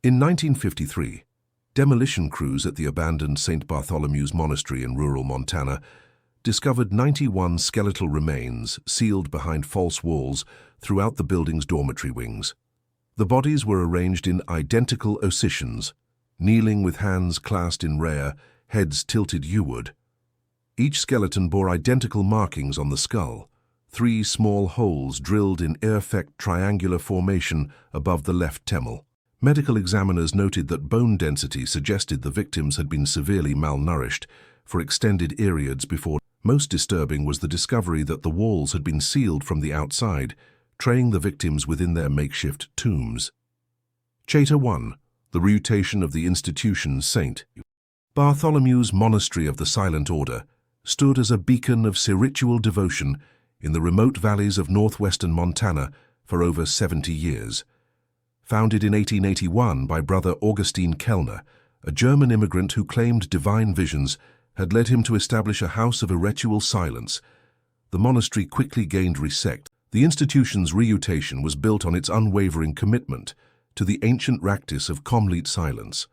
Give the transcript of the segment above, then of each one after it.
In 1953, demolition crews at the abandoned St. Bartholomew's Monastery in rural Montana discovered 91 skeletal remains sealed behind false walls throughout the building's dormitory wings. The bodies were arranged in identical oscitions, kneeling with hands clasped in rear, heads tilted U-ward. Each skeleton bore identical markings on the skull, 3 small holes drilled in perfect triangular formation above the left temple. Medical examiners noted that bone density suggested the victims had been severely malnourished for extended periods before. Most disturbing was the discovery that the walls had been sealed from the outside, traying the victims within their makeshift tombs. Chapter 1. The Reputation of the Institution St. Bartholomew's Monastery of the Silent Order stood as a beacon of spiritual devotion in the remote valleys of northwestern Montana for over 70 years. Founded in 1881 by Brother Augustine Kellner, a German immigrant who claimed divine visions had led him to establish a house of ritual silence, the monastery quickly gained respect. The institution's reputation was built on its unwavering commitment to the ancient practice of complete silence.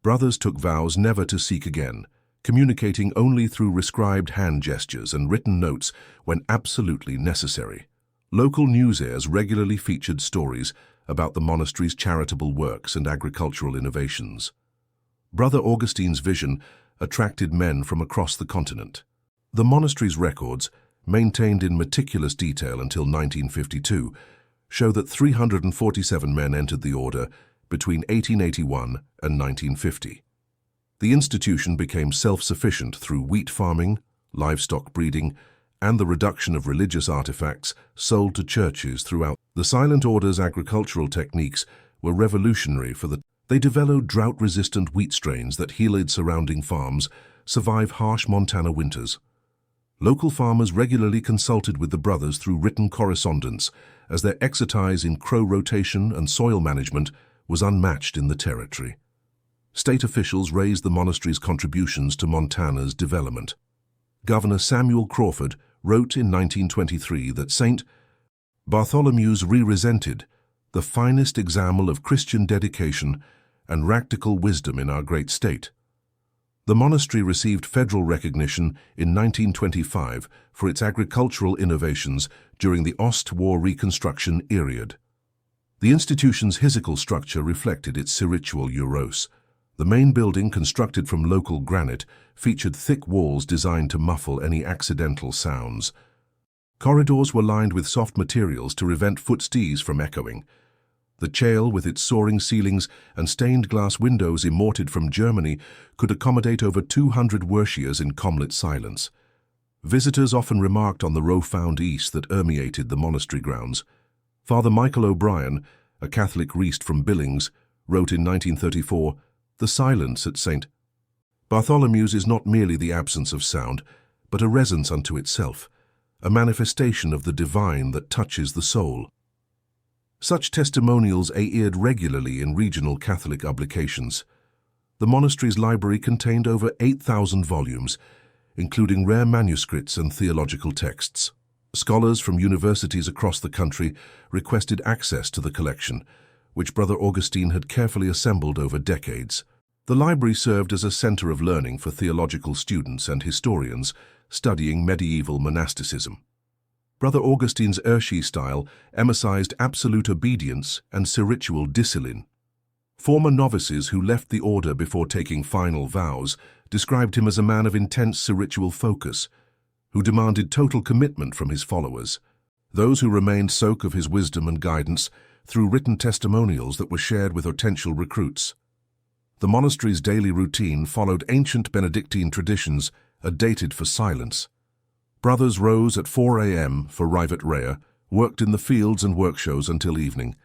Brothers took vows never to speak again, communicating only through prescribed hand gestures and written notes when absolutely necessary. Local news airs regularly featured stories about the monastery's charitable works and agricultural innovations. Brother Augustine's vision attracted men from across the continent. The monastery's records, maintained in meticulous detail until 1952, show that 347 men entered the order between 1881 and 1950. The institution became self-sufficient through wheat farming, livestock breeding, and the reduction of religious artifacts sold to churches throughout. The Silent Order's agricultural techniques were revolutionary for the They developed drought-resistant wheat strains that healed surrounding farms, survive harsh Montana winters. Local farmers regularly consulted with the brothers through written correspondence, as their expertise in crow rotation and soil management was unmatched in the territory. State officials raised the monastery's contributions to Montana's development. Governor Samuel Crawford wrote in 1923 that St. Bartholomew's represented the finest example of Christian dedication and practical wisdom in our great state. The monastery received federal recognition in 1925 for its agricultural innovations during the post-war Reconstruction period. The institution's physical structure reflected its spiritual ethos. The main building, constructed from local granite, featured thick walls designed to muffle any accidental sounds. Corridors were lined with soft materials to prevent footsteps from echoing. The chail, with its soaring ceilings and stained glass windows imported from Germany, could accommodate over 200 worshippers in complete silence. Visitors often remarked on the profound peace that permeated the monastery grounds. Father Michael O'Brien, a Catholic priest from Billings, wrote in 1934, "The silence at St. Bartholomew's is not merely the absence of sound, but a resonance unto itself, a manifestation of the divine that touches the soul." Such testimonials appeared regularly in regional Catholic publications. The monastery's library contained over 8,000 volumes, including rare manuscripts and theological texts. Scholars from universities across the country requested access to the collection, which Brother Augustine had carefully assembled over decades. The library served as a center of learning for theological students and historians studying medieval monasticism. Brother Augustine's Urshi style emphasized absolute obedience and spiritual discipline. Former novices who left the order before taking final vows described him as a man of intense spiritual focus, who demanded total commitment from his followers. Those who remained spoke of his wisdom and guidance through written testimonials that were shared with potential recruits. The monastery's daily routine followed ancient Benedictine traditions, dated for silence. Brothers rose at 4 a.m. for private prayer, worked in the fields and workshops until evening,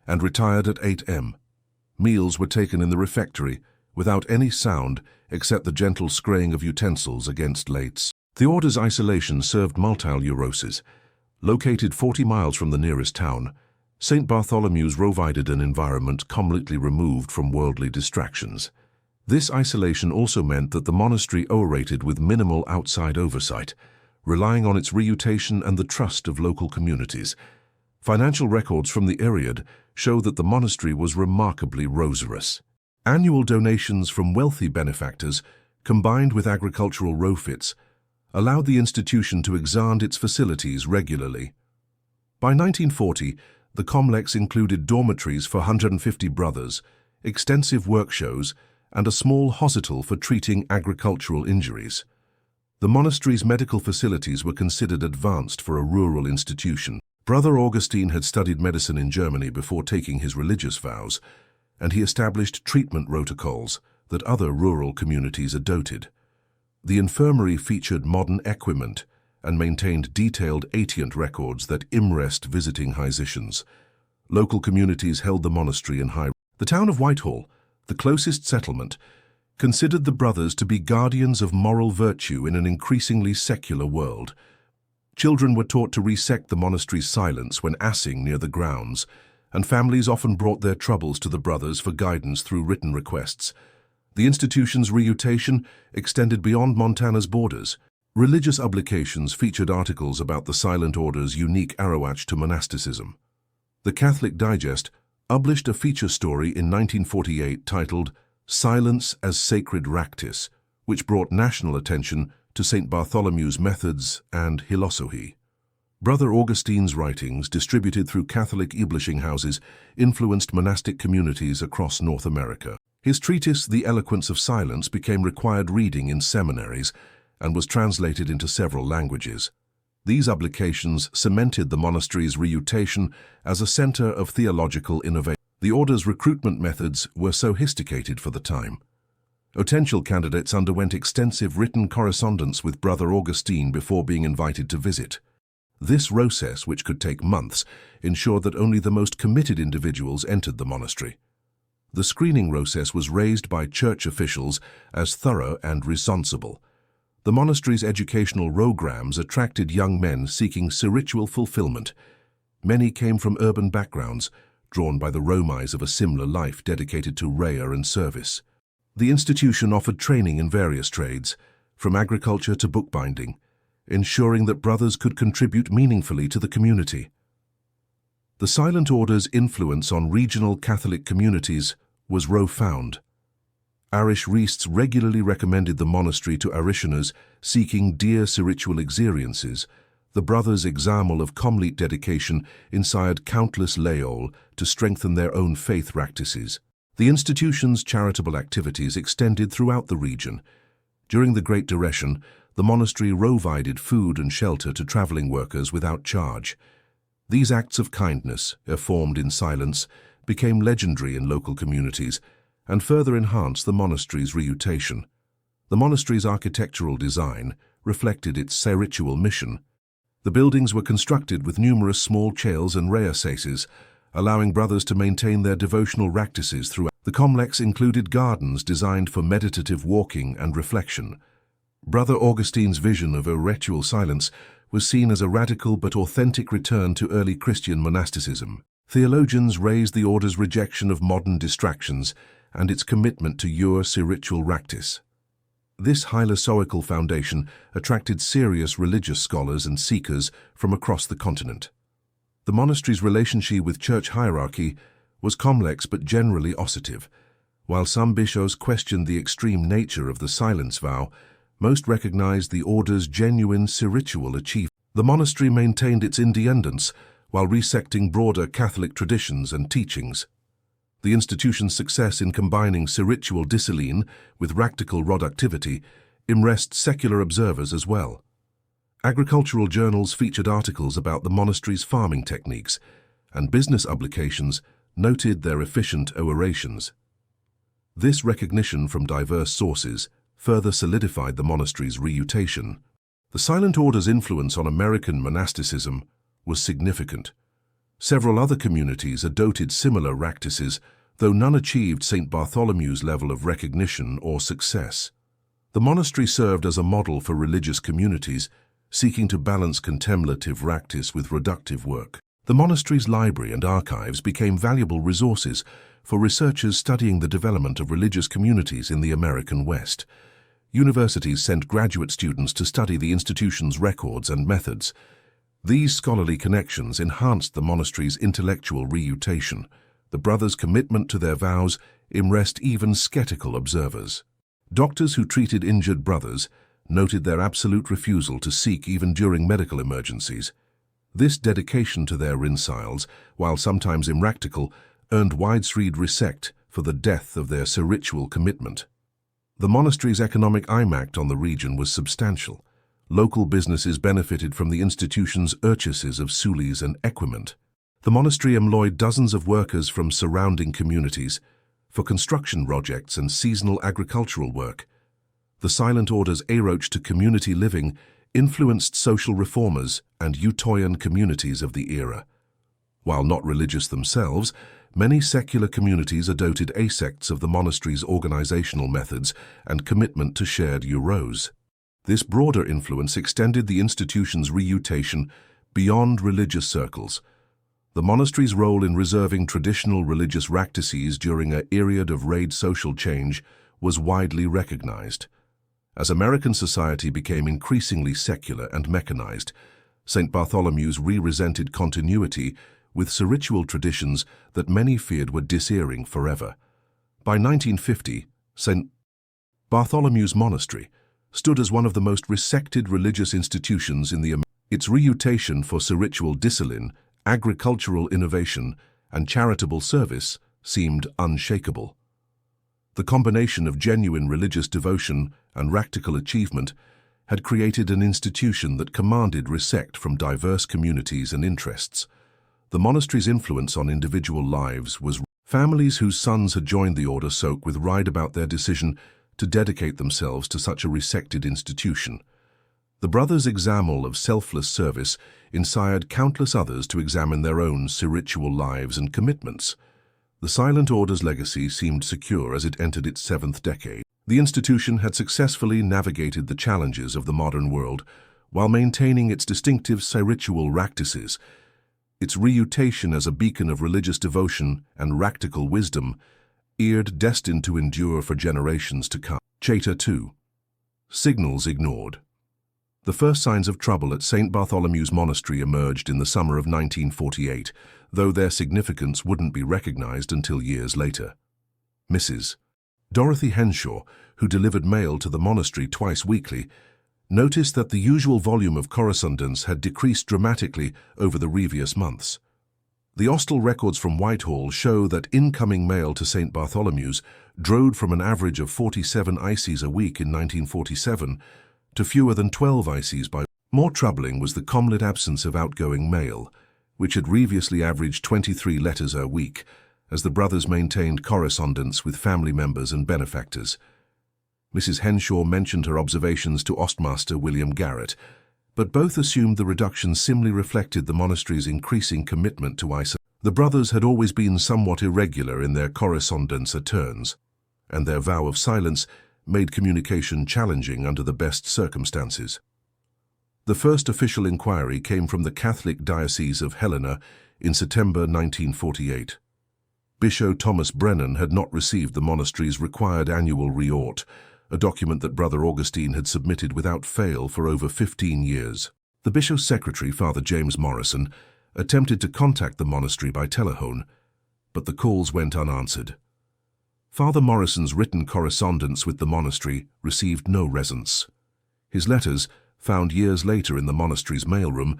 and retired at 8 m. Meals were taken in the refectory, without any sound except the gentle scraping of utensils against laths. The order's isolation served multiple purposes. Located 40 miles from the nearest town, St. Bartholomew's provided an environment completely removed from worldly distractions. This isolation also meant that the monastery operated with minimal outside oversight, relying on its reputation and the trust of local communities. Financial records from the period show that the monastery was remarkably rosarous. Annual donations from wealthy benefactors, combined with agricultural refits, allowed the institution to expand its facilities regularly. By 1940, the complex included dormitories for 150 brothers, extensive work shows, and a small hospital for treating agricultural injuries. The monastery's medical facilities were considered advanced for a rural institution. Brother Augustine had studied medicine in Germany before taking his religious vows, and he established treatment protocols that other rural communities adopted. The infirmary featured modern equipment and maintained detailed ancient records that impressed visiting physicians. Local communities held the monastery in high. The town of Whitehall, the closest settlement, considered the brothers to be guardians of moral virtue in an increasingly secular world. Children were taught to respect the monastery's silence when assing near the grounds, and families often brought their troubles to the brothers for guidance through written requests. The institution's reputation extended beyond Montana's borders. Religious publications featured articles about the Silent Order's unique approach to monasticism. The Catholic Digest published a feature story in 1948 titled Silence as Sacred Practice, which brought national attention to St. Bartholomew's methods and philosophy. Brother Augustine's writings, distributed through Catholic publishing houses, influenced monastic communities across North America. His treatise, The Eloquence of Silence, became required reading in seminaries and was translated into several languages. These publications cemented the monastery's reputation as a center of theological innovation. The order's recruitment methods were sophisticated for the time. Potential candidates underwent extensive written correspondence with Brother Augustine before being invited to visit. This process, which could take months, ensured that only the most committed individuals entered the monastery. The screening process was raised by church officials as thorough and responsible. The monastery's educational programs attracted young men seeking spiritual fulfillment. Many came from urban backgrounds, drawn by the romise of a similar life dedicated to prayer and service. The institution offered training in various trades, from agriculture to bookbinding, ensuring that brothers could contribute meaningfully to the community. The Silent Order's influence on regional Catholic communities was profound. Irish priests regularly recommended the monastery to parishioners seeking dear spiritual experiences. The brothers' example of complete dedication inspired countless laity to strengthen their own faith practices. The institution's charitable activities extended throughout the region. During the Great Depression, the monastery provided food and shelter to traveling workers without charge. These acts of kindness, performed in silence, became legendary in local communities and further enhanced the monastery's reputation. The monastery's architectural design reflected its spiritual mission. The buildings were constructed with numerous small chapels and recesses, allowing brothers to maintain their devotional practices throughout. The complex included gardens designed for meditative walking and reflection. Brother Augustine's vision of a ritual silence was seen as a radical but authentic return to early Christian monasticism. Theologians raised the order's rejection of modern distractions and its commitment to pure spiritual practice. This philosophical foundation attracted serious religious scholars and seekers from across the continent. The monastery's relationship with church hierarchy was complex but generally positive. While some bishops questioned the extreme nature of the silence vow, most recognized the order's genuine spiritual achievement. The monastery maintained its independence while respecting broader Catholic traditions and teachings. The institution's success in combining spiritual discipline with practical productivity impressed secular observers as well. Agricultural journals featured articles about the monastery's farming techniques, and business publications noted their efficient operations. This recognition from diverse sources further solidified the monastery's reputation. The Silent Order's influence on American monasticism was significant. Several other communities adopted similar practices, though none achieved St. Bartholomew's level of recognition or success. The monastery served as a model for religious communities seeking to balance contemplative practice with productive work. The monastery's library and archives became valuable resources for researchers studying the development of religious communities in the American West. Universities sent graduate students to study the institution's records and methods. These scholarly connections enhanced the monastery's intellectual reputation. The brothers' commitment to their vows impressed even skeptical observers. Doctors who treated injured brothers noted their absolute refusal to seek even during medical emergencies. This dedication to their rinsales, while sometimes impractical, earned widespread respect for the depth of their spiritual commitment. The monastery's economic impact on the region was substantial. Local businesses benefited from the institution's purchases of sulis and equipment. The monastery employed dozens of workers from surrounding communities for construction projects and seasonal agricultural work. The Silent Order's approach to community living influenced social reformers and Utoyan communities of the era. While not religious themselves, many secular communities adopted aspects of the monastery's organizational methods and commitment to shared euros. This broader influence extended the institution's reputation beyond religious circles. The monastery's role in preserving traditional religious practices during a period of rapid social change was widely recognized. As American society became increasingly secular and mechanized, St. Bartholomew's represented continuity with spiritual traditions that many feared were disappearing forever. By 1950, St. Bartholomew's Monastery stood as one of the most respected religious institutions in the Americas. Its reputation for spiritual discipline, agricultural innovation, and charitable service seemed unshakable. The combination of genuine religious devotion and practical achievement had created an institution that commanded respect from diverse communities and interests. The monastery's influence on individual lives was families whose sons had joined the order spoke with pride about their decision to dedicate themselves to such a respected institution. The brothers' example of selfless service inspired countless others to examine their own spiritual lives and commitments. The Silent Order's legacy seemed secure as it entered its 7th decade. The institution had successfully navigated the challenges of the modern world while maintaining its distinctive spiritual practices. Its reputation as a beacon of religious devotion and practical wisdom appeared destined to endure for generations to come. Chapter 2. Signals ignored. The first signs of trouble at St. Bartholomew's Monastery emerged in the summer of 1948, though their significance wouldn't be recognized until years later. Mrs. Dorothy Henshaw, who delivered mail to the monastery twice weekly, noticed that the usual volume of correspondence had decreased dramatically over the previous months. The hostel records from Whitehall show that incoming mail to St. Bartholomew's dropped from an average of 47 ICs a week in 1947 to fewer than 12 ICs by. More troubling was the complete absence of outgoing mail, which had previously averaged 23 letters a week, as the brothers maintained correspondence with family members and benefactors. Mrs. Henshaw mentioned her observations to Ostmaster William Garrett, but both assumed the reduction simply reflected the monastery's increasing commitment to isolation. The brothers had always been somewhat irregular in their correspondence at turns, and their vow of silence made communication challenging under the best circumstances. The first official inquiry came from the Catholic Diocese of Helena in September 1948. Bishop Thomas Brennan had not received the monastery's required annual report, a document that Brother Augustine had submitted without fail for over 15 years. The bishop's secretary, Father James Morrison, attempted to contact the monastery by telephone, but the calls went unanswered. Father Morrison's written correspondence with the monastery received no response. His letters, found years later in the monastery's mailroom,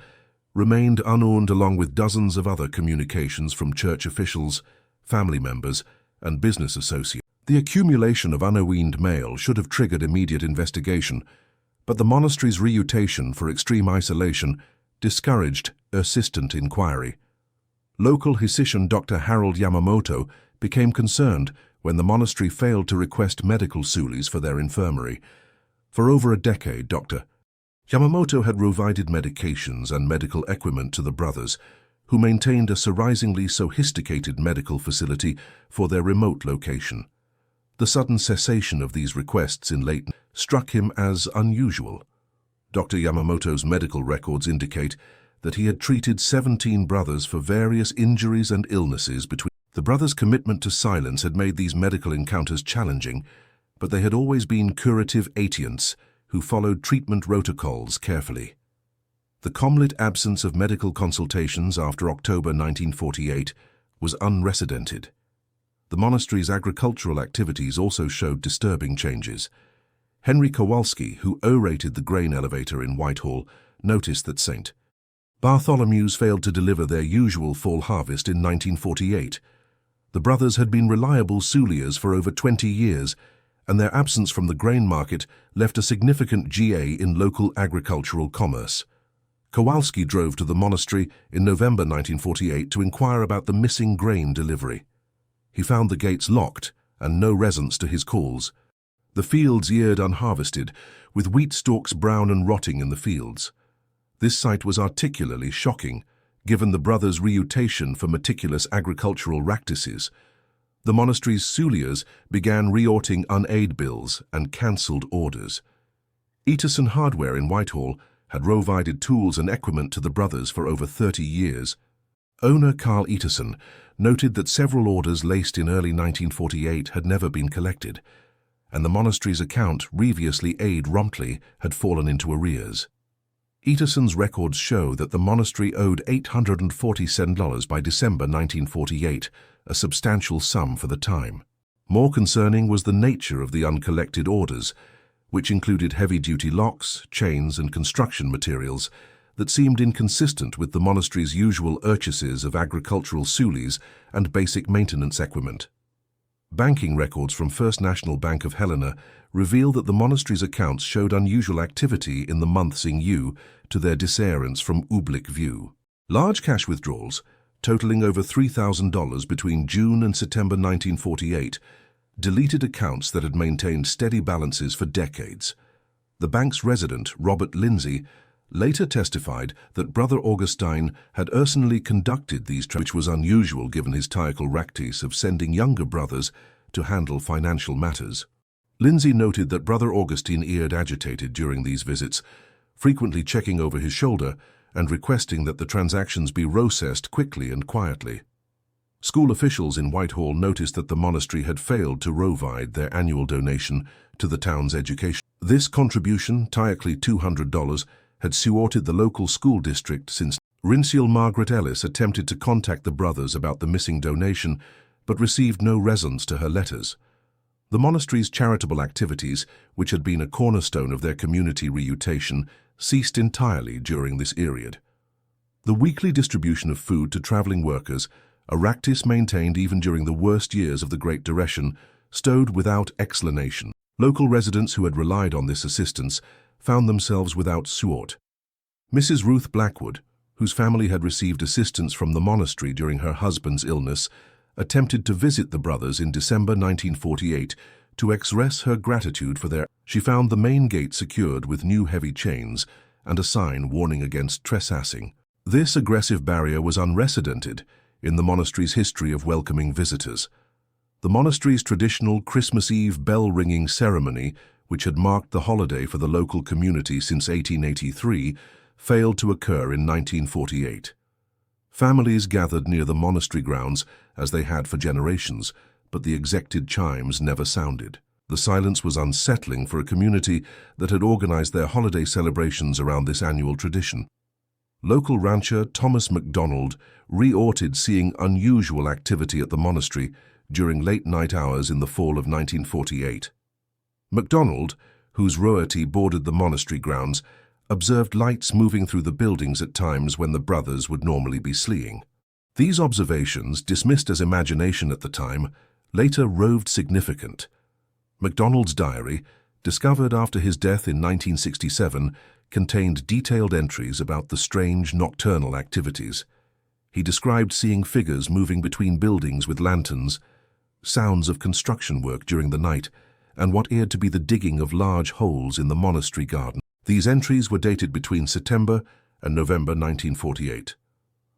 remained unopened along with dozens of other communications from church officials, family members, and business associates. The accumulation of unopened mail should have triggered immediate investigation, but the monastery's reputation for extreme isolation discouraged persistent inquiry. Local physician Dr. Harold Yamamoto became concerned when the monastery failed to request medical sulis for their infirmary. For over a decade, Dr. Yamamoto had provided medications and medical equipment to the brothers, who maintained a surprisingly sophisticated medical facility for their remote location. The sudden cessation of these requests in late struck him as unusual. Dr. Yamamoto's medical records indicate that he had treated 17 brothers for various injuries and illnesses between. The brothers' commitment to silence had made these medical encounters challenging, but they had always been curative agents who followed treatment protocols carefully. The complete absence of medical consultations after October 1948 was unprecedented. The monastery's agricultural activities also showed disturbing changes. Henry Kowalski, who orated the grain elevator in Whitehall, noticed that St. Bartholomew's failed to deliver their usual fall harvest in 1948. The brothers had been reliable souliers for over 20 years, and their absence from the grain market left a significant GA in local agricultural commerce. Kowalski drove to the monastery in November 1948 to inquire about the missing grain delivery. He found the gates locked and no response to his calls. The fields yeared unharvested, with wheat stalks brown and rotting in the fields. This sight was particularly shocking, given the brothers' reputation for meticulous agricultural practices. The monastery's souliers began reorting unaid bills and cancelled orders. Eaterson Hardware in Whitehall had provided tools and equipment to the brothers for over 30 years. Owner Carl Eaterson noted that several orders laced in early 1948 had never been collected, and the monastery's account, previously aid promptly, had fallen into arrears. Eaterson's records show that the monastery owed $847 by December 1948, a substantial sum for the time. More concerning was the nature of the uncollected orders, which included heavy-duty locks, chains, and construction materials that seemed inconsistent with the monastery's usual purchases of agricultural soulies and basic maintenance equipment. Banking records from First National Bank of Helena reveal that the monastery's accounts showed unusual activity in the months in lieu to their disappearance from public view. Large cash withdrawals, totaling over $3,000 between June and September 1948, deleted accounts that had maintained steady balances for decades. The bank's resident, Robert Lindsay, later testified that Brother Augustine had personally conducted these which was unusual given his typical practice of sending younger brothers to handle financial matters. Lindsay noted that Brother Augustine appeared agitated during these visits, frequently checking over his shoulder and requesting that the transactions be processed quickly and quietly. School officials in Whitehall noticed that the monastery had failed to provide their annual donation to the town's education. This contribution, typically $200, had thwarted the local school district since Rincial Margaret Ellis attempted to contact the brothers about the missing donation, but received no response to her letters. The monastery's charitable activities, which had been a cornerstone of their community reputation, ceased entirely during this period. The weekly distribution of food to traveling workers, a practice maintained even during the worst years of the Great Depression, stowed without explanation. Local residents who had relied on this assistance found themselves without support. Mrs. Ruth Blackwood, whose family had received assistance from the monastery during her husband's illness, attempted to visit the brothers in December 1948 to express her gratitude for their. She found the main gate secured with new heavy chains and a sign warning against trespassing. This aggressive barrier was unprecedented in the monastery's history of welcoming visitors. The monastery's traditional Christmas Eve bell-ringing ceremony, which had marked the holiday for the local community since 1883, failed to occur in 1948. Families gathered near the monastery grounds as they had for generations, but the expected chimes never sounded. The silence was unsettling for a community that had organized their holiday celebrations around this annual tradition. Local rancher Thomas MacDonald reported seeing unusual activity at the monastery during late-night hours in the fall of 1948. MacDonald, whose royalty bordered the monastery grounds, observed lights moving through the buildings at times when the brothers would normally be sleeping. These observations, dismissed as imagination at the time, later proved significant. MacDonald's diary, discovered after his death in 1967, contained detailed entries about the strange nocturnal activities. He described seeing figures moving between buildings with lanterns, sounds of construction work during the night, and what appeared to be the digging of large holes in the monastery garden. These entries were dated between September and November 1948.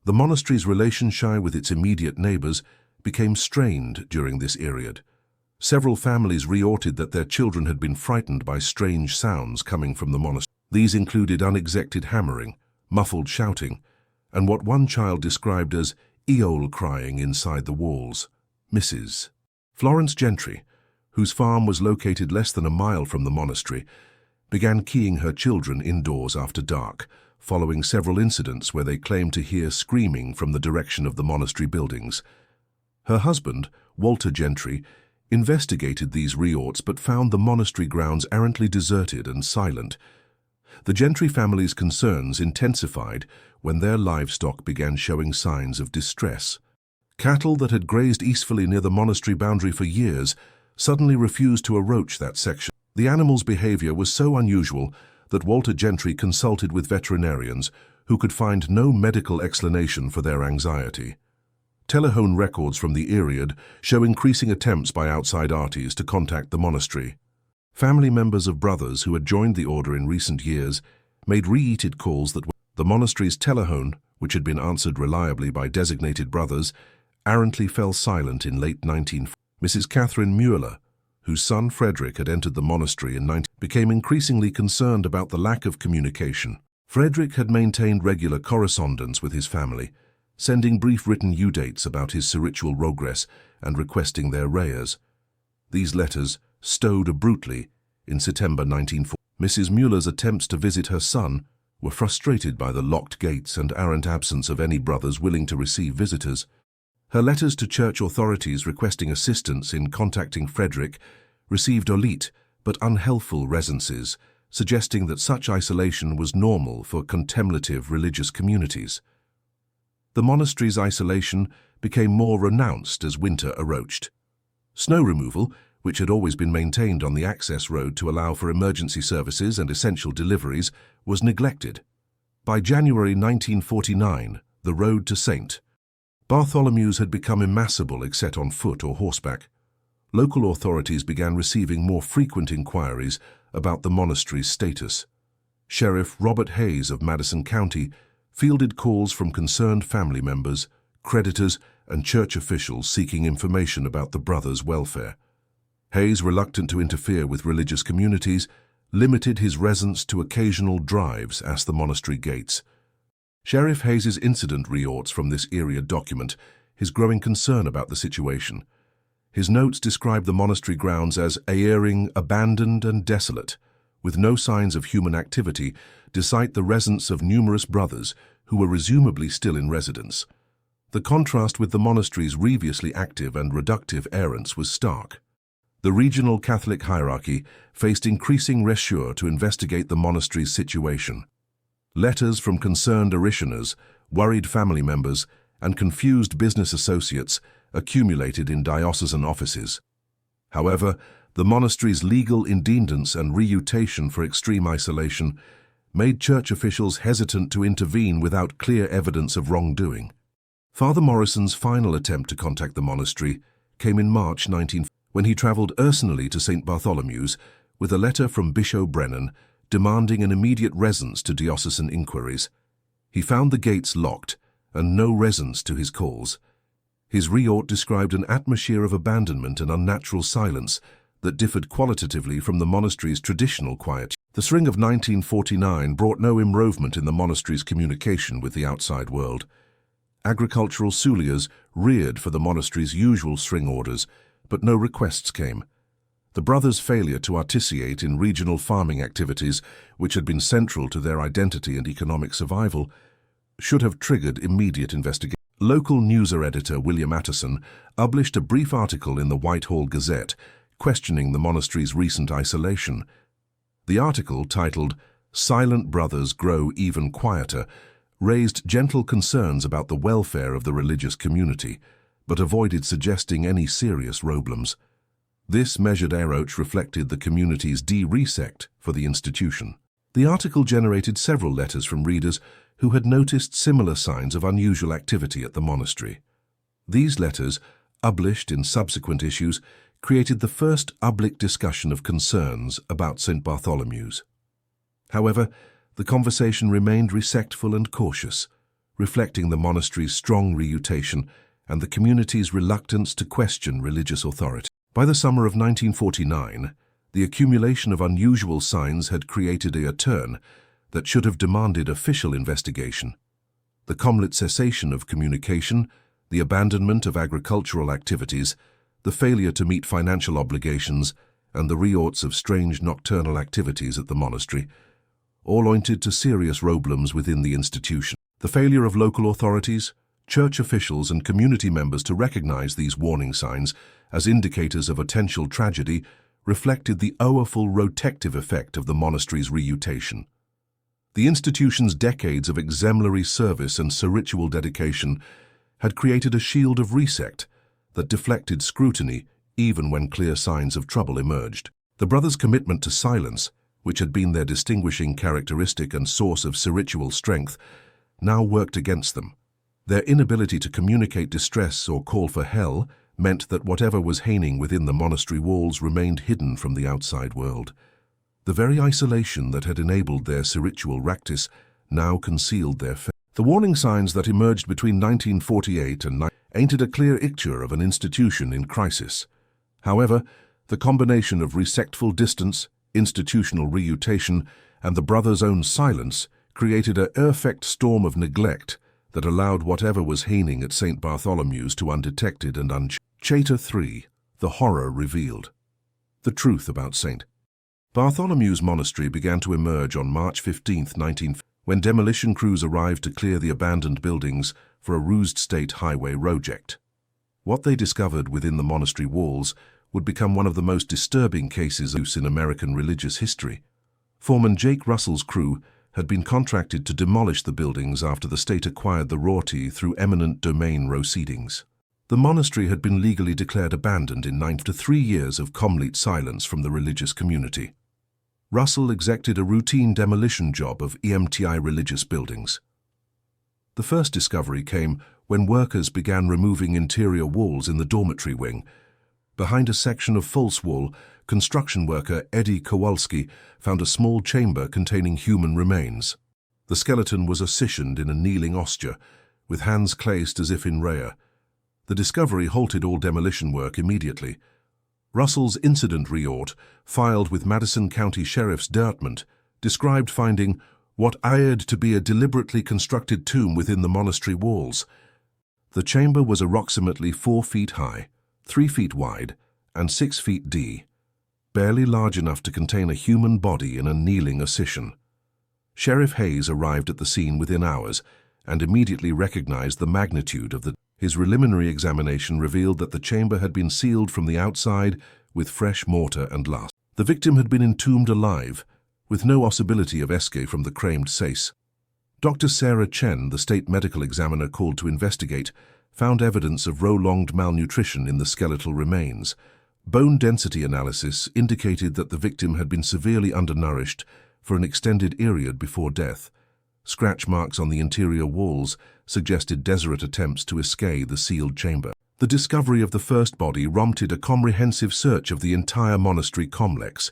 The monastery's relationship with its immediate neighbors became strained during this period. Several families reported that their children had been frightened by strange sounds coming from the monastery. These included unexpected hammering, muffled shouting, and what one child described as eol crying inside the walls. Mrs. Florence Gentry, whose farm was located less than a mile from the monastery, began keying her children indoors after dark, following several incidents where they claimed to hear screaming from the direction of the monastery buildings. Her husband, Walter Gentry, investigated these reorts but found the monastery grounds errantly deserted and silent. The Gentry family's concerns intensified when their livestock began showing signs of distress. Cattle that had grazed easefully near the monastery boundary for years suddenly refused to approach that section. The animals' behavior was so unusual that Walter Gentry consulted with veterinarians who could find no medical explanation for their anxiety. Telephone records from the period show increasing attempts by outside parties to contact the monastery. Family members of brothers who had joined the order in recent years made repeated calls that the monastery's telephone, which had been answered reliably by designated brothers, errantly fell silent in late 1940s. Mrs. Catherine Mueller, whose son Frederick had entered the monastery in 19, became increasingly concerned about the lack of communication. Frederick had maintained regular correspondence with his family, sending brief written updates about his spiritual progress and requesting their prayers. These letters, stowed abruptly in September 1940. Mrs. Mueller's attempts to visit her son were frustrated by the locked gates and errant absence of any brothers willing to receive visitors. Her letters to church authorities requesting assistance in contacting Frederick received elite but unhelpful resonances, suggesting that such isolation was normal for contemplative religious communities. The monastery's isolation became more renounced as winter approached. Snow removal, which had always been maintained on the access road to allow for emergency services and essential deliveries, was neglected. By January 1949, the road to St. Bartholomew's had become impassable except on foot or horseback. Local authorities began receiving more frequent inquiries about the monastery's status. Sheriff Robert Hayes of Madison County fielded calls from concerned family members, creditors, and church officials seeking information about the brothers' welfare. Hayes, reluctant to interfere with religious communities, limited his presence to occasional drives at the monastery gates. Sheriff Hayes's incident reports from this area document his growing concern about the situation. His notes describe the monastery grounds as airing, abandoned and desolate, with no signs of human activity, despite the presence of numerous brothers who were presumably still in residence. The contrast with the monastery's previously active and reductive errants was stark. The regional Catholic hierarchy faced increasing pressure to investigate the monastery's situation. Letters from concerned parishioners, worried family members, and confused business associates accumulated in diocesan offices. However, the monastery's legal independence and reputation for extreme isolation made church officials hesitant to intervene without clear evidence of wrongdoing. Father Morrison's final attempt to contact the monastery came in March 1940 when he travelled personally to St. Bartholomew's with a letter from Bishop Brennan demanding an immediate response to diocesan inquiries. He found the gates locked and no response to his calls. His report described an atmosphere of abandonment and unnatural silence that differed qualitatively from the monastery's traditional quiet. The spring of 1949 brought no improvement in the monastery's communication with the outside world. Agricultural souliers reared for the monastery's usual string orders, but no requests came. The brothers' failure to participate in regional farming activities, which had been central to their identity and economic survival, should have triggered immediate investigation. Local news editor William Atterson published a brief article in the Whitehall Gazette questioning the monastery's recent isolation. The article, titled "Silent Brothers Grow Even Quieter," raised gentle concerns about the welfare of the religious community, but avoided suggesting any serious problems. This measured approach reflected the community's respect for the institution. The article generated several letters from readers who had noticed similar signs of unusual activity at the monastery. These letters, published in subsequent issues, created the first public discussion of concerns about St. Bartholomew's. However, the conversation remained respectful and cautious, reflecting the monastery's strong reputation and the community's reluctance to question religious authority. By the summer of 1949, the accumulation of unusual signs had created a turn that should have demanded official investigation. The complete cessation of communication, the abandonment of agricultural activities, the failure to meet financial obligations, and the reports of strange nocturnal activities at the monastery, all pointed to serious problems within the institution. The failure of local authorities, church officials and community members to recognize these warning signs as indicators of potential tragedy reflected the powerful protective effect of the monastery's reputation. The institution's decades of exemplary service and spiritual dedication had created a shield of respect that deflected scrutiny even when clear signs of trouble emerged. The brothers' commitment to silence, which had been their distinguishing characteristic and source of spiritual strength, now worked against them. Their inability to communicate distress or call for help meant that whatever was happening within the monastery walls remained hidden from the outside world. The very isolation that had enabled their spiritual practice now concealed their faith. The warning signs that emerged between 1948 and painted a clear picture of an institution in crisis. However, the combination of respectful distance, institutional reputation, and the brothers' own silence created a perfect storm of neglect that allowed whatever was happening at St. Bartholomew's to undetected and unchecked. Chapter 3. The Horror Revealed. The truth about St. Bartholomew's Monastery began to emerge on March 15, 1950, when demolition crews arrived to clear the abandoned buildings for a Roosed State Highway project. What they discovered within the monastery walls would become one of the most disturbing cases of use in American religious history. Foreman Jake Russell's crew had been contracted to demolish the buildings after the state acquired the royalty through eminent domain proceedings. The monastery had been legally declared abandoned after 3 years of complete silence from the religious community. Russell executed a routine demolition job of EMTI religious buildings. The first discovery came when workers began removing interior walls in the dormitory wing. Behind a section of false wall, construction worker Eddie Kowalski found a small chamber containing human remains. The skeleton was positioned in a kneeling posture, with hands placed as if in prayer. The discovery halted all demolition work immediately. Russell's incident report, filed with Madison County Sheriff's Department, described finding what appeared to be a deliberately constructed tomb within the monastery walls. The chamber was approximately 4 feet high, 3 feet wide, and 6 feet deep, barely large enough to contain a human body in a kneeling position. Sheriff Hayes arrived at the scene within hours and immediately recognized the magnitude of His preliminary examination revealed that the chamber had been sealed from the outside with fresh mortar and last. The victim had been entombed alive, with no possibility of escape from the crammed safe. Dr. Sarah Chen, the state medical examiner called to investigate, found evidence of prolonged malnutrition in the skeletal remains. Bone density analysis indicated that the victim had been severely undernourished for an extended period before death. Scratch marks on the interior walls suggested desperate attempts to escape the sealed chamber. The discovery of the first body prompted a comprehensive search of the entire monastery complex.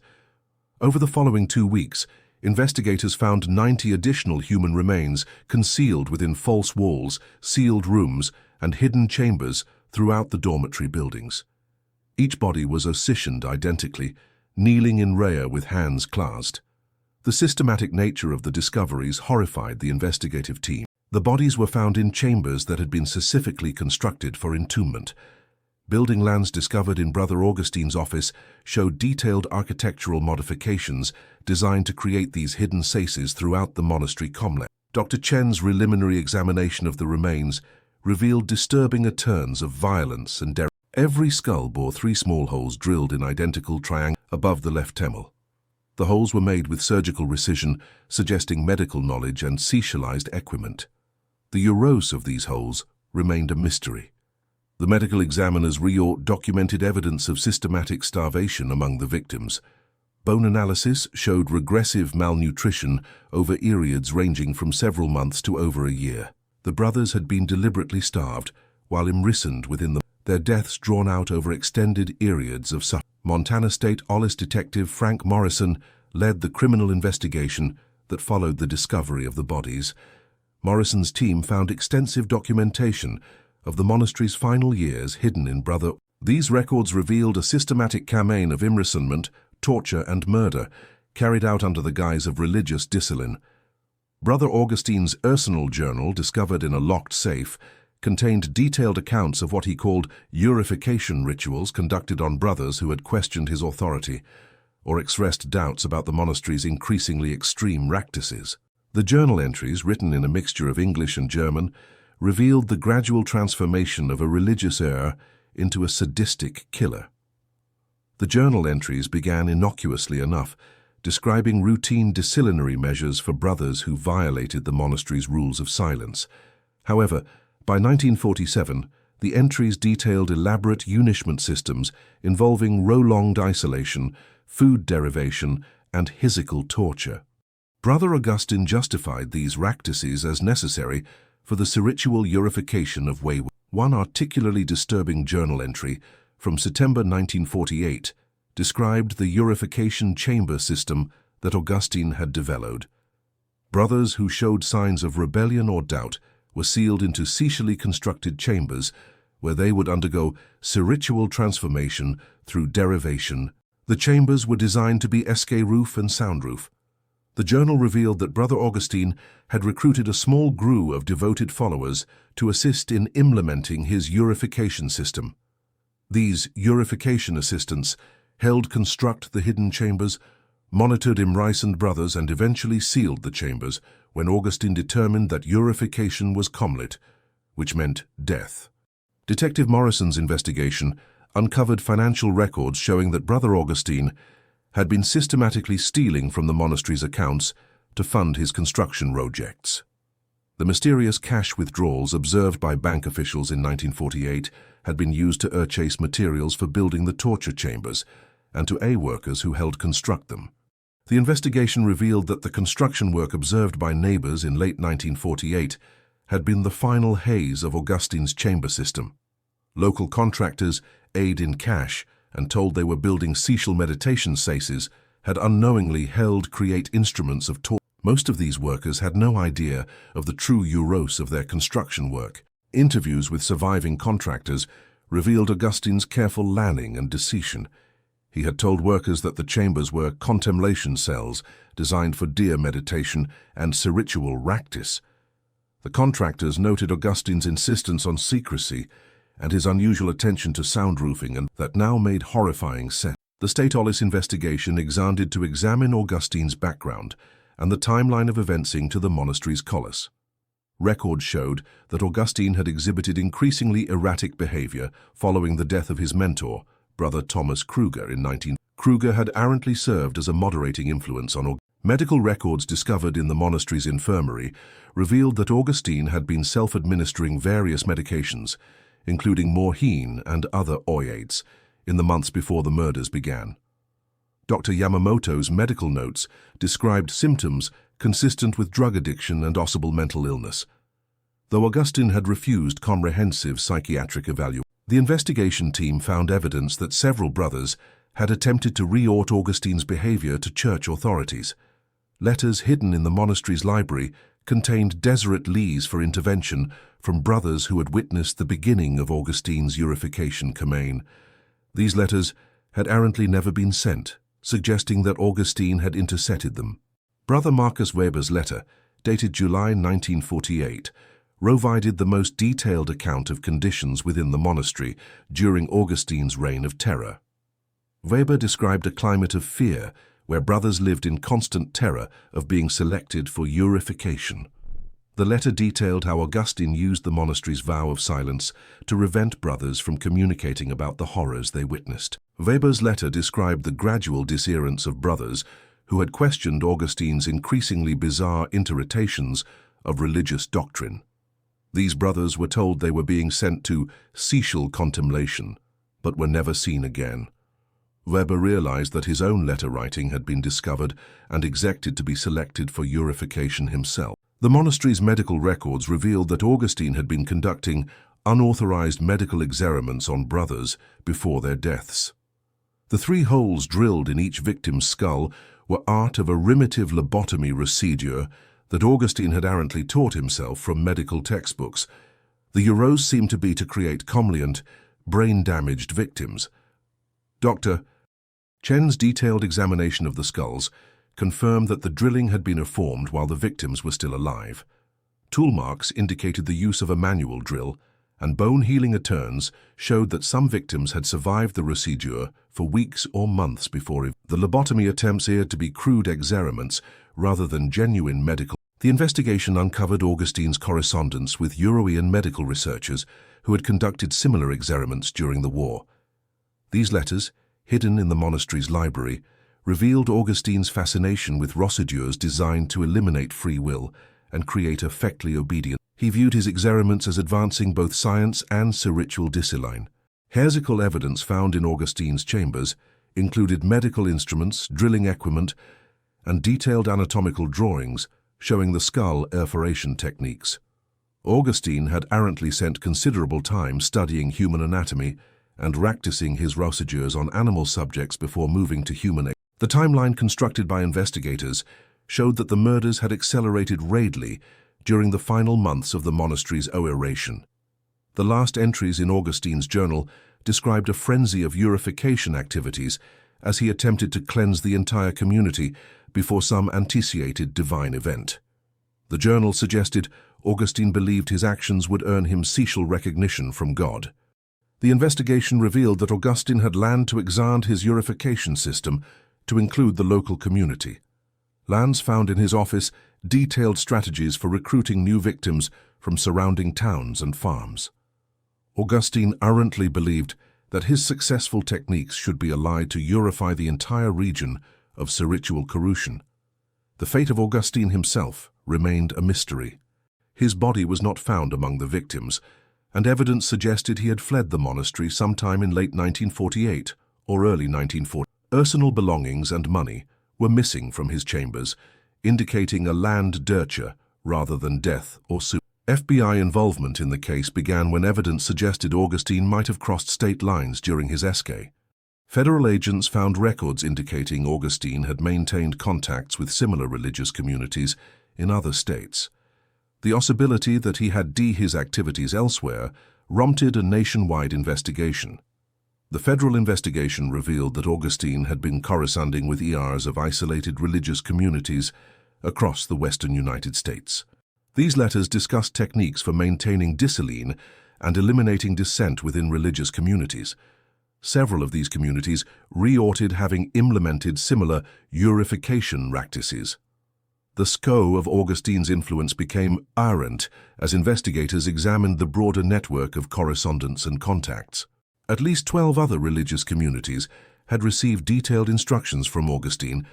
Over the following 2 weeks, investigators found 90 additional human remains concealed within false walls, sealed rooms, and hidden chambers throughout the dormitory buildings. Each body was positioned identically, kneeling in prayer with hands clasped. The systematic nature of the discoveries horrified the investigative team. The bodies were found in chambers that had been specifically constructed for entombment. Building plans discovered in Brother Augustine's office showed detailed architectural modifications designed to create these hidden spaces throughout the monastery complex. Dr. Chen's preliminary examination of the remains revealed disturbing patterns of violence and dereliction. Every skull bore 3 small holes drilled in identical triangles above the left temple. The holes were made with surgical precision, suggesting medical knowledge and specialized equipment. The use of these holes remained a mystery. The medical examiner's report documented evidence of systematic starvation among the victims. Bone analysis showed regressive malnutrition over periods ranging from several months to over a year. The brothers had been deliberately starved while imprisoned within their deaths drawn out over extended periods of suffering. Montana State Police Detective Frank Morrison led the criminal investigation that followed the discovery of the bodies. Morrison's team found extensive documentation of the monastery's final years hidden in Brother. These records revealed a systematic campaign of imprisonment, torture, and murder carried out under the guise of religious discipline. Brother Augustine's personal journal, discovered in a locked safe, contained detailed accounts of what he called purification rituals conducted on brothers who had questioned his authority or expressed doubts about the monastery's increasingly extreme practices. The journal entries, written in a mixture of English and German, revealed the gradual transformation of a religious heir into a sadistic killer. The journal entries began innocuously enough, describing routine disciplinary measures for brothers who violated the monastery's rules of silence. However, by 1947, the entries detailed elaborate punishment systems involving prolonged isolation, food derivation, and physical torture. Brother Augustine justified these practices as necessary for the spiritual purification of wayward. One particularly disturbing journal entry from September 1948 described the purification chamber system that Augustine had developed. Brothers who showed signs of rebellion or doubt were sealed into specially constructed chambers where they would undergo spiritual transformation through derivation. The chambers were designed to be escape-proof and soundproof. The journal revealed that Brother Augustine had recruited a small group of devoted followers to assist in implementing his purification system. These purification assistants helped construct the hidden chambers, monitored imprisoned brothers, and eventually sealed the chambers when Augustine determined that purification was complete, which meant death. Detective Morrison's investigation uncovered financial records showing that Brother Augustine had been systematically stealing from the monastery's accounts to fund his construction projects. The mysterious cash withdrawals observed by bank officials in 1948 had been used to purchase materials for building the torture chambers and to aid workers who helped construct them. The investigation revealed that the construction work observed by neighbors in late 1948 had been the final haze of Augustine's chamber system. Local contractors, aid in cash, and told they were building special meditation spaces, had unknowingly helped create instruments of torture. Most of these workers had no idea of the true euros of their construction work. Interviews with surviving contractors revealed Augustine's careful planning and decision. He had told workers that the chambers were contemplation cells designed for deer meditation and spiritual practice. The contractors noted Augustine's insistence on secrecy and his unusual attention to soundproofing, and that now made horrifying sense. The State Police investigation extended to examine Augustine's background and the timeline of events to the monastery's collapse. Records showed that Augustine had exhibited increasingly erratic behavior following the death of his mentor, Brother Thomas Kruger, in 19. Kruger had apparently served as a moderating influence on Medical records discovered in the monastery's infirmary revealed that Augustine had been self-administering various medications, including morphine and other opiates, in the months before the murders began. Dr. Yamamoto's medical notes described symptoms consistent with drug addiction and possible mental illness. Though Augustine had refused comprehensive psychiatric evaluation, the investigation team found evidence that several brothers had attempted to re-order Augustine's behavior to church authorities. Letters hidden in the monastery's library contained desperate pleas for intervention from brothers who had witnessed the beginning of Augustine's purification campaign. These letters had apparently never been sent, suggesting that Augustine had intercepted them. Brother Marcus Weber's letter, dated July 1948, provided the most detailed account of conditions within the monastery during Augustine's reign of terror. Weber described a climate of fear where brothers lived in constant terror of being selected for purification. The letter detailed how Augustine used the monastery's vow of silence to prevent brothers from communicating about the horrors they witnessed. Weber's letter described the gradual disappearance of brothers who had questioned Augustine's increasingly bizarre interpretations of religious doctrine. These brothers were told they were being sent to special contemplation, but were never seen again. Weber realized that his own letter writing had been discovered and expected to be selected for purification himself. The monastery's medical records revealed that Augustine had been conducting unauthorized medical experiments on brothers before their deaths. The 3 holes drilled in each victim's skull were part of a primitive lobotomy procedure that Augustine had apparently taught himself from medical textbooks. The euros seemed to be to create compliant, brain-damaged victims. Dr. Chen's detailed examination of the skulls confirmed that the drilling had been performed while the victims were still alive. Tool marks indicated the use of a manual drill, and bone-healing returns showed that some victims had survived the procedure for weeks or months before. The lobotomy attempts appeared to be crude experiments rather than genuine medical. The investigation uncovered Augustine's correspondence with European medical researchers who had conducted similar experiments during the war. These letters, hidden in the monastery's library, revealed Augustine's fascination with procedures designed to eliminate free will and create a factly obedient. He viewed his experiments as advancing both science and spiritual discipline. Heresical evidence found in Augustine's chambers included medical instruments, drilling equipment, and detailed anatomical drawings showing the skull perforation techniques. Augustine had apparently spent considerable time studying human anatomy and practicing his procedures on animal subjects before moving to human. The timeline constructed by investigators showed that the murders had accelerated rapidly during the final months of the monastery's operation. The last entries in Augustine's journal described a frenzy of purification activities as he attempted to cleanse the entire community before some anticipated divine event. The journal suggested Augustine believed his actions would earn him special recognition from God. The investigation revealed that Augustine had planned to expand his purification system to include the local community. Lands found in his office detailed strategies for recruiting new victims from surrounding towns and farms. Augustine ardently believed that his successful techniques should be allied to purify the entire region of spiritual corruption. The fate of Augustine himself remained a mystery. His body was not found among the victims, and evidence suggested he had fled the monastery sometime in late 1948 or early 1940. Personal belongings and money were missing from his chambers, indicating a land departure rather than death or suicide. FBI involvement in the case began when evidence suggested Augustine might have crossed state lines during his escape. Federal agents found records indicating Augustine had maintained contacts with similar religious communities in other states. The possibility that he had his activities elsewhere prompted a nationwide investigation. The federal investigation revealed that Augustine had been corresponding with ERs of isolated religious communities across the western United States. These letters discussed techniques for maintaining discipline and eliminating dissent within religious communities. Several of these communities reported having implemented similar purification practices. The scope of Augustine's influence became apparent as investigators examined the broader network of correspondence and contacts. At least 12 other religious communities had received detailed instructions from Augustine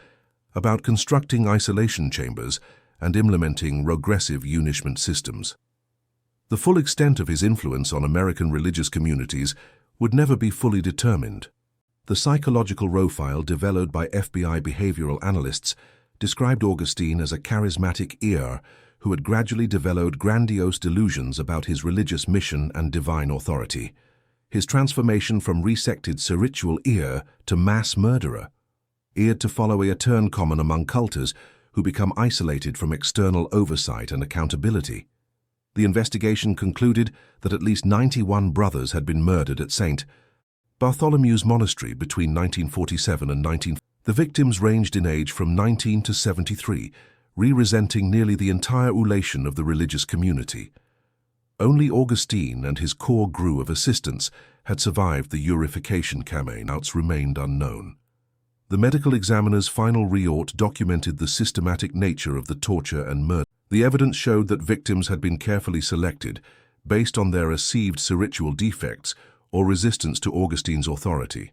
about constructing isolation chambers and implementing regressive punishment systems. The full extent of his influence on American religious communities would never be fully determined. The psychological profile developed by FBI behavioral analysts described Augustine as a charismatic seer who had gradually developed grandiose delusions about his religious mission and divine authority. His transformation from resected spiritual seer to mass murderer, eared to follow a turn common among cultists who become isolated from external oversight and accountability. The investigation concluded that at least 91 brothers had been murdered at St. Bartholomew's Monastery between 1947 and 1940. The victims ranged in age from 19 to 73, representing nearly the entire population of the religious community. Only Augustine and his core crew of assistants had survived the purification campaign. Outs remained unknown. The medical examiner's final report documented the systematic nature of the torture and murder. The evidence showed that victims had been carefully selected based on their perceived spiritual defects or resistance to Augustine's authority.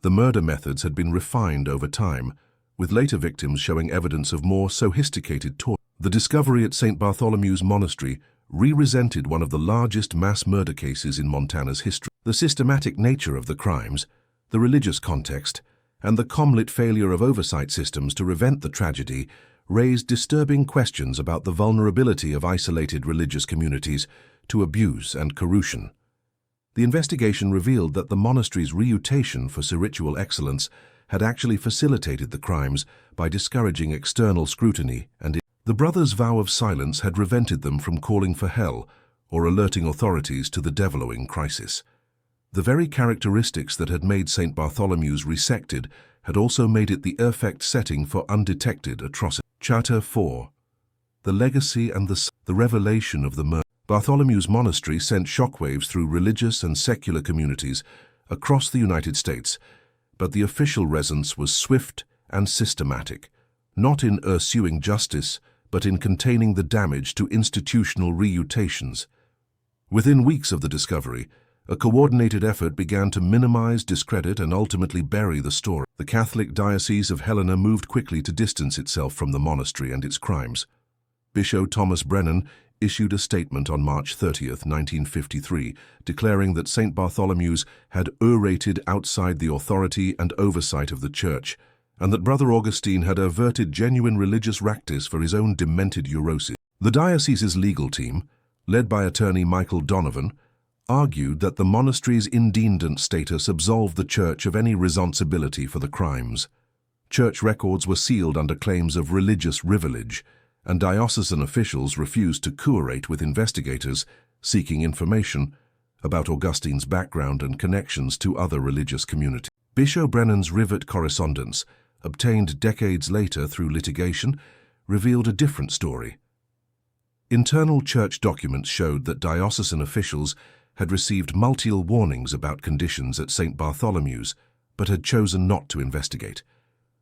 The murder methods had been refined over time, with later victims showing evidence of more sophisticated torture. The discovery at St. Bartholomew's Monastery represented one of the largest mass murder cases in Montana's history. The systematic nature of the crimes, the religious context, and the complete failure of oversight systems to prevent the tragedy raised disturbing questions about the vulnerability of isolated religious communities to abuse and corruption. The investigation revealed that the monastery's reputation for spiritual excellence had actually facilitated the crimes by discouraging external scrutiny, and the brothers' vow of silence had prevented them from calling for hell or alerting authorities to the developing crisis. The very characteristics that had made St. Bartholomew's resected had also made it the perfect setting for undetected atrocity. Chapter 4. The Legacy and the Revelation of the Murder. Bartholomew's Monastery sent shockwaves through religious and secular communities across the United States, but the official response was swift and systematic, not in pursuing justice, but in containing the damage to institutional reutations. Within weeks of the discovery, a coordinated effort began to minimize, discredit, and ultimately bury the story. The Catholic Diocese of Helena moved quickly to distance itself from the monastery and its crimes. Bishop Thomas Brennan issued a statement on March 30, 1953, declaring that St. Bartholomew's had orated outside the authority and oversight of the Church, and that Brother Augustine had averted genuine religious practice for his own demented neurosis. The diocese's legal team, led by attorney Michael Donovan, argued that the monastery's independent status absolved the Church of any responsibility for the crimes. Church records were sealed under claims of religious privilege, and diocesan officials refused to cooperate with investigators seeking information about Augustine's background and connections to other religious communities. Bishop Brennan's rivet correspondence, obtained decades later through litigation, revealed a different story. Internal church documents showed that diocesan officials had received multiple warnings about conditions at St. Bartholomew's, but had chosen not to investigate.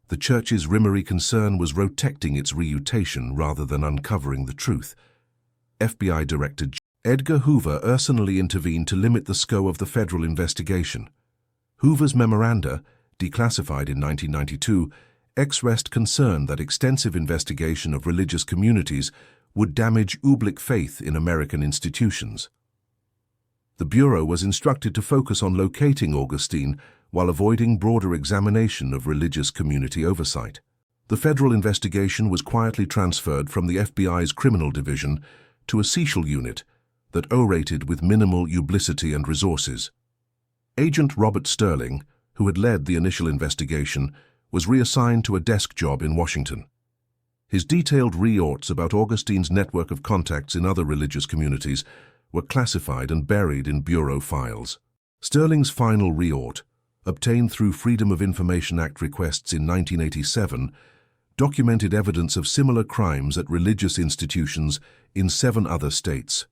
The Church's primary concern was protecting its reputation rather than uncovering the truth. FBI Director Edgar Hoover personally intervened to limit the scope of the federal investigation. Hoover's memoranda, declassified in 1992, expressed concern that extensive investigation of religious communities would damage public faith in American institutions. The Bureau was instructed to focus on locating Augustine while avoiding broader examination of religious community oversight. The federal investigation was quietly transferred from the FBI's criminal division to a special unit that operated with minimal publicity and resources. Agent Robert Sterling, who had led the initial investigation, was reassigned to a desk job in Washington. His detailed reports about Augustine's network of contacts in other religious communities were classified and buried in Bureau files. Sterling's final report, obtained through Freedom of Information Act requests in 1987, documented evidence of similar crimes at religious institutions in 7 other states.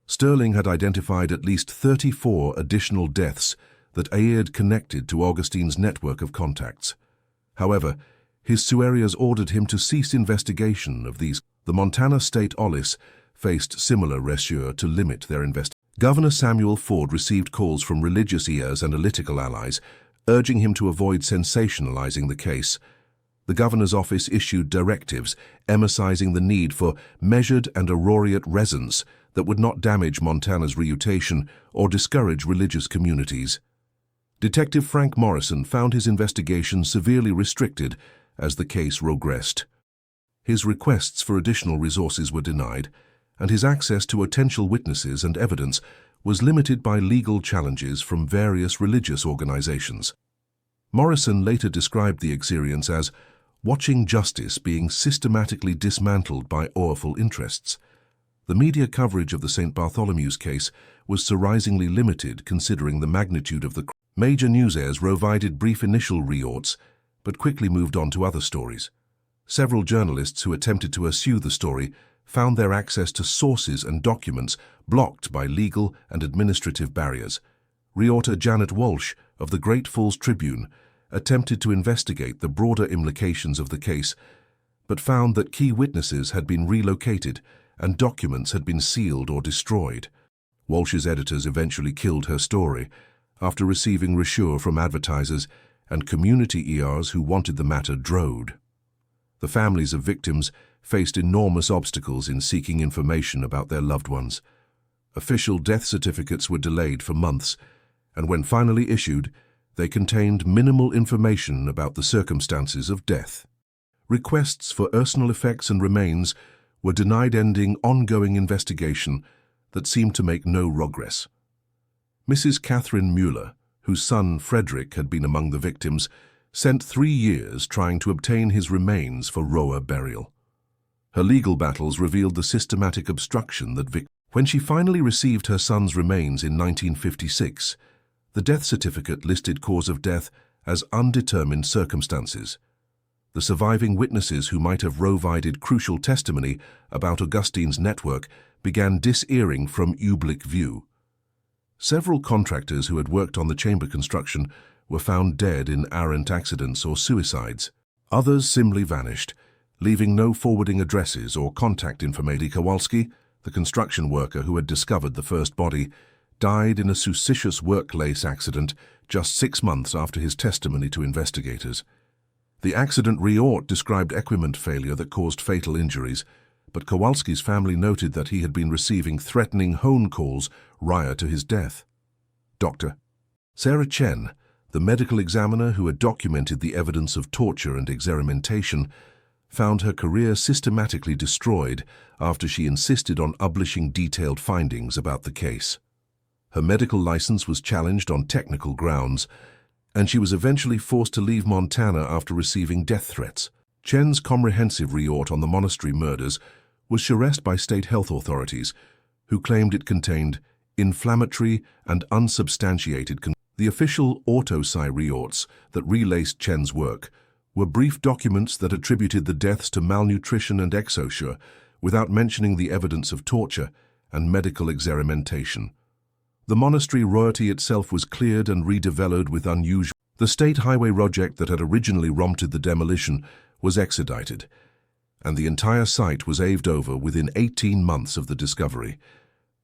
Sterling had identified at least 34 additional deaths that appeared connected to Augustine's network of contacts. However, his superiors ordered him to cease investigation of these. The Montana State Police faced similar pressure to limit their investigation. Governor Samuel Ford received calls from religious ears and political allies, urging him to avoid sensationalizing the case. The governor's office issued directives emphasizing the need for measured and appropriate response that would not damage Montana's reputation or discourage religious communities. Detective Frank Morrison found his investigation severely restricted as the case progressed. His requests for additional resources were denied, and his access to potential witnesses and evidence was limited by legal challenges from various religious organizations. Morrison later described the experience as watching justice being systematically dismantled by powerful interests. The media coverage of the St. Bartholomew's case was surprisingly limited considering the magnitude of the crime. Major news airs provided brief initial reports, but quickly moved on to other stories. Several journalists who attempted to pursue the story found their access to sources and documents blocked by legal and administrative barriers. Reporter Janet Walsh of the Great Falls Tribune attempted to investigate the broader implications of the case, but found that key witnesses had been relocated and documents had been sealed or destroyed. Walsh's editors eventually killed her story after receiving reassure from advertisers and community ERs who wanted the matter dropped. The families of victims faced enormous obstacles in seeking information about their loved ones. Official death certificates were delayed for months, and when finally issued, they contained minimal information about the circumstances of death. Requests for personal effects and remains were denied, ending ongoing investigation that seemed to make no progress. Mrs. Catherine Mueller, whose son Frederick had been among the victims, spent 3 years trying to obtain his remains for royal burial. Her legal battles revealed the systematic obstruction that when she finally received her son's remains in 1956, the death certificate listed cause of death as undetermined circumstances. The surviving witnesses who might have provided crucial testimony about Augustine's network began disappearing from public view. Several contractors who had worked on the chamber construction were found dead in errant accidents or suicides. Others simply vanished, leaving no forwarding addresses or contact information. Kowalski, the construction worker who had discovered the first body, died in a suspicious workplace accident just 6 months after his testimony to investigators. The accident report described equipment failure that caused fatal injuries, but Kowalski's family noted that he had been receiving threatening phone calls prior to his death. Dr. Sarah Chen, the medical examiner who had documented the evidence of torture and experimentation, found her career systematically destroyed after she insisted on publishing detailed findings about the case. Her medical license was challenged on technical grounds, and she was eventually forced to leave Montana after receiving death threats. Chen's comprehensive report on the Monastery murders was suppressed by state health authorities, who claimed it contained inflammatory and unsubstantiated. The official autopsy reports that relaced Chen's work were brief documents that attributed the deaths to malnutrition and exposure without mentioning the evidence of torture and medical experimentation. The monastery royalty itself was cleared and redeveloped with unusual. The state highway project that had originally prompted the demolition was expedited, and the entire site was paved over within 18 months of the discovery.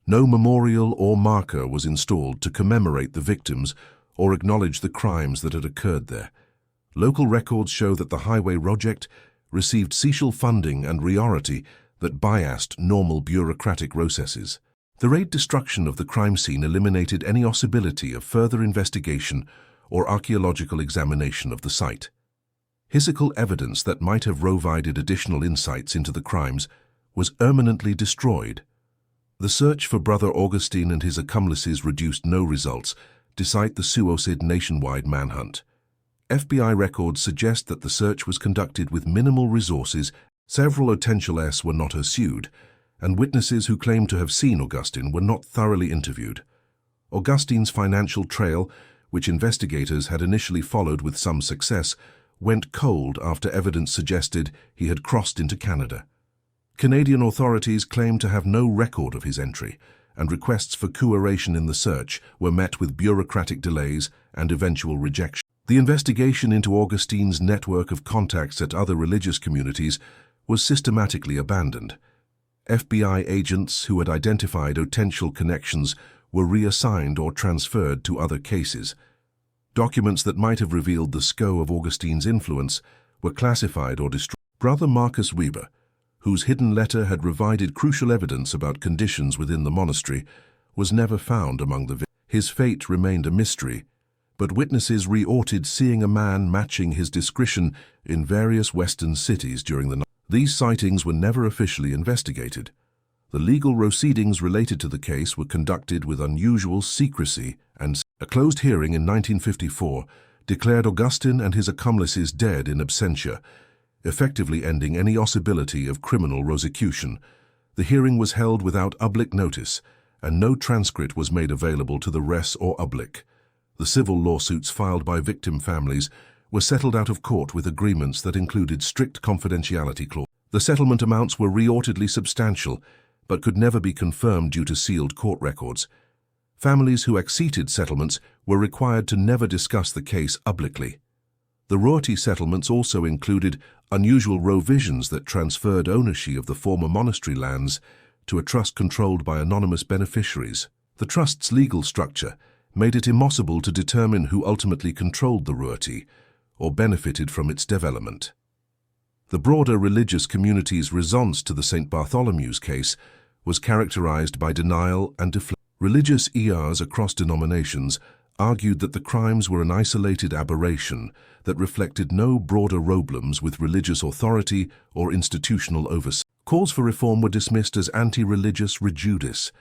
No memorial or marker was installed to commemorate the victims or acknowledge the crimes that had occurred there. Local records show that the highway project received special funding and priority that biased normal bureaucratic processes. The raid destruction of the crime scene eliminated any possibility of further investigation or archaeological examination of the site. Physical evidence that might have provided additional insights into the crimes was permanently destroyed. The search for Brother Augustine and his accomplices produced no results, despite the suicide nationwide manhunt. FBI records suggest that the search was conducted with minimal resources. Several potentials were not pursued, and witnesses who claimed to have seen Augustine were not thoroughly interviewed. Augustine's financial trail, which investigators had initially followed with some success, went cold after evidence suggested he had crossed into Canada. Canadian authorities claimed to have no record of his entry, and requests for cooperation in the search were met with bureaucratic delays and eventual rejection. The investigation into Augustine's network of contacts at other religious communities was systematically abandoned. FBI agents who had identified potential connections were reassigned or transferred to other cases. Documents that might have revealed the scope of Augustine's influence were classified or destroyed. Brother Marcus Weber, whose hidden letter had provided crucial evidence about conditions within the monastery, was never found among the victims. His fate remained a mystery, but witnesses reported seeing a man matching his description in various western cities during the night. These sightings were never officially investigated. The legal proceedings related to the case were conducted with unusual secrecy, and a closed hearing in 1954 declared Augustine and his accomplices dead in absentia, effectively ending any possibility of criminal prosecution. The hearing was held without public notice, and no transcript was made available to the press or public. The civil lawsuits filed by victim families were settled out of court with agreements that included strict confidentiality clauses. The settlement amounts were reportedly substantial, but could never be confirmed due to sealed court records. Families who acceded settlements were required to never discuss the case publicly. The royalty settlements also included unusual provisions that transferred ownership of the former monastery lands to a trust controlled by anonymous beneficiaries. The trust's legal structure made it impossible to determine who ultimately controlled the royalty or benefited from its development. The broader religious community's response to the St. Bartholomew's case was characterized by denial and deflection. Religious ERs across denominations argued that the crimes were an isolated aberration that reflected no broader problems with religious authority or institutional oversight. Calls for reform were dismissed as anti-religious rejudice.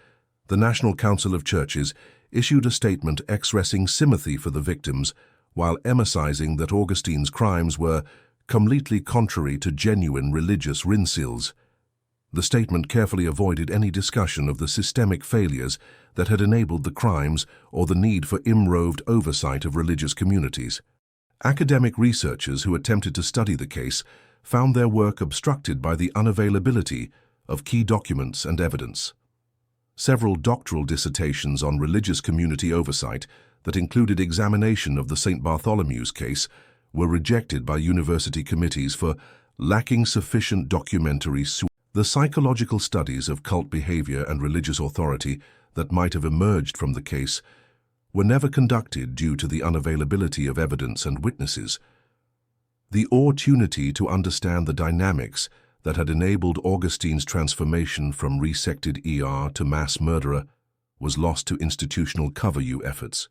The National Council of Churches issued a statement expressing sympathy for the victims while emphasizing that Augustine's crimes were completely contrary to genuine religious principles. The statement carefully avoided any discussion of the systemic failures that had enabled the crimes or the need for improved oversight of religious communities. Academic researchers who attempted to study the case found their work obstructed by the unavailability of key documents and evidence. Several doctoral dissertations on religious community oversight that included examination of the St. Bartholomew's case were rejected by university committees for lacking sufficient documentary the psychological studies of cult behavior and religious authority that might have emerged from the case were never conducted due to the unavailability of evidence and witnesses. The opportunity to understand the dynamics that had enabled Augustine's transformation from resected ER to mass murderer was lost to institutional cover-you efforts.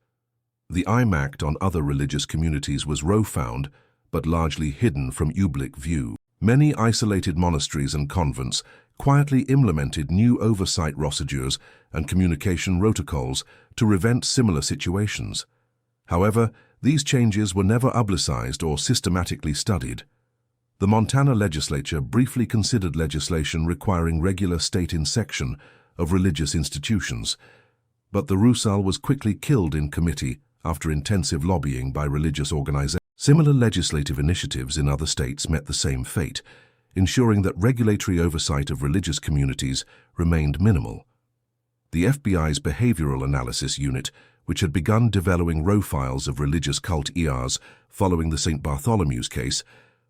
The impact on other religious communities was profound, but largely hidden from public view. Many isolated monasteries and convents quietly implemented new oversight procedures and communication protocols to prevent similar situations. However, these changes were never publicized or systematically studied. The Montana legislature briefly considered legislation requiring regular state inspection of religious institutions, but the RUSAL was quickly killed in committee after intensive lobbying by religious organizations. Similar legislative initiatives in other states met the same fate, ensuring that regulatory oversight of religious communities remained minimal. The FBI's Behavioral Analysis Unit, which had begun developing profiles of religious cult ERs following the St. Bartholomew's case,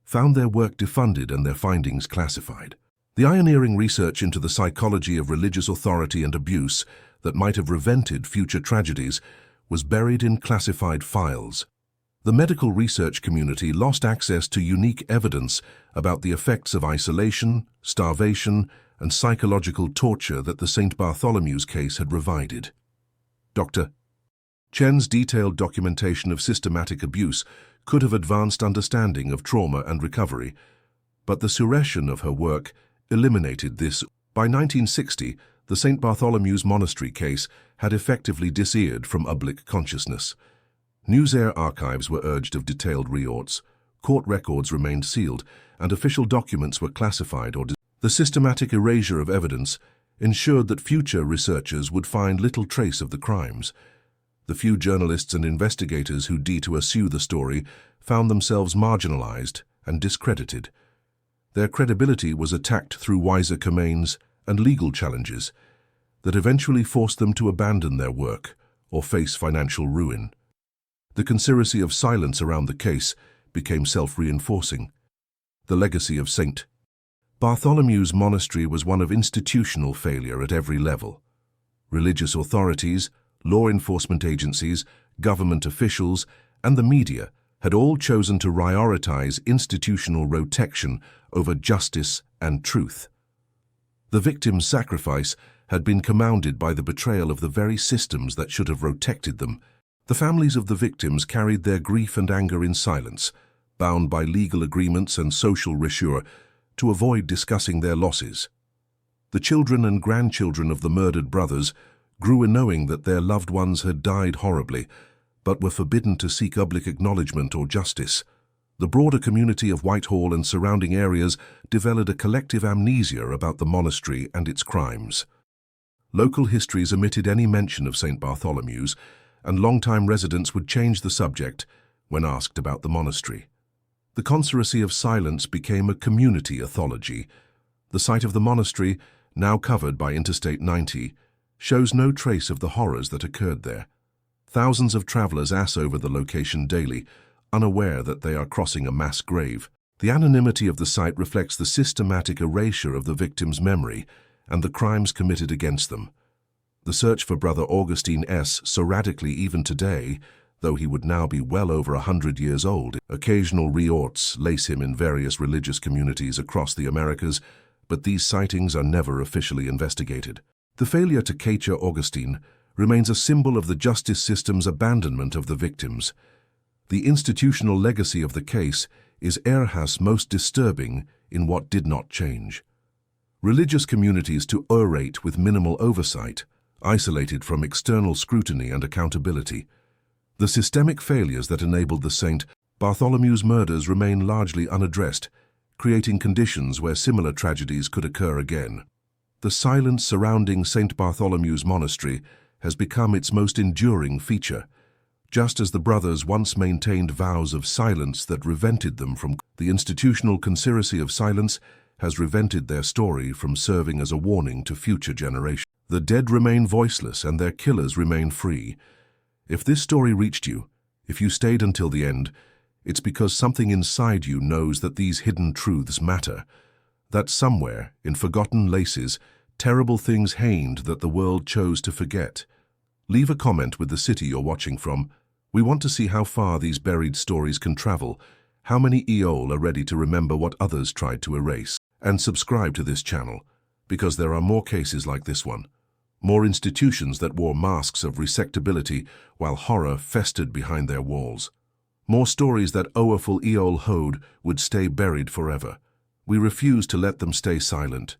found their work defunded and their findings classified. The pioneering research into the psychology of religious authority and abuse that might have prevented future tragedies was buried in classified files. The medical research community lost access to unique evidence about the effects of isolation, starvation, and psychological torture that the St. Bartholomew's case had provided. Dr. Chen's detailed documentation of systematic abuse could have advanced understanding of trauma and recovery, but the suppression of her work eliminated this. By 1960, the St. Bartholomew's Monastery case had effectively disappeared from public consciousness. News-air archives were urged of detailed reports, court records remained sealed, and official documents were classified or the systematic erasure of evidence ensured that future researchers would find little trace of the crimes. The few journalists and investigators who dared to pursue the story found themselves marginalized and discredited. Their credibility was attacked through wiser commands and legal challenges that eventually forced them to abandon their work or face financial ruin. The conspiracy of silence around the case became self-reinforcing. The legacy of St. Bartholomew's Monastery was one of institutional failure at every level. Religious authorities, law enforcement agencies, government officials, and the media had all chosen to prioritize institutional protection over justice and truth. The victims' sacrifice had been compounded by the betrayal of the very systems that should have protected them. The families of the victims carried their grief and anger in silence, bound by legal agreements and social ritual to avoid discussing their losses. The children and grandchildren of the murdered brothers grew in knowing that their loved ones had died horribly, but were forbidden to seek public acknowledgement or justice. The broader community of Whitehall and surrounding areas developed a collective amnesia about the monastery and its crimes. Local histories omitted any mention of St. Bartholomew's, and long-time residents would change the subject when asked about the monastery. The conspiracy of silence became a community ethology. The site of the monastery, now covered by Interstate 90, shows no trace of the horrors that occurred there. Thousands of travelers pass over the location daily, unaware that they are crossing a mass grave. The anonymity of the site reflects the systematic erasure of the victims' memory and the crimes committed against them. The search for Brother Augustine S. so radically even today, though he would now be well over 100 years old. Occasional reports lace him in various religious communities across the Americas, but these sightings are never officially investigated. The failure to capture Augustine remains a symbol of the justice system's abandonment of the victims. The institutional legacy of the case is perhaps most disturbing in what did not change. Religious communities to orate with minimal oversight, isolated from external scrutiny and accountability. The systemic failures that enabled the St. Bartholomew's murders remain largely unaddressed, creating conditions where similar tragedies could occur again. The silence surrounding St. Bartholomew's Monastery has become its most enduring feature, just as the brothers once maintained vows of silence that prevented them from. The institutional conspiracy of silence has prevented their story from serving as a warning to future generations. The dead remain voiceless and their killers remain free. If this story reached you, if you stayed until the end, It's because something inside you knows that these hidden truths matter, that somewhere, in forgotten laces, terrible things hanged that the world chose to forget. Leave a comment with the city you're watching from. We want to see how far these buried stories can travel, how many Eol are ready to remember what others tried to erase. And subscribe to this channel, because there are more cases like this one. More institutions that wore masks of resectability while horror festered behind their walls. More stories that Oaful Eol Hode would stay buried forever. We refuse to let them stay silent.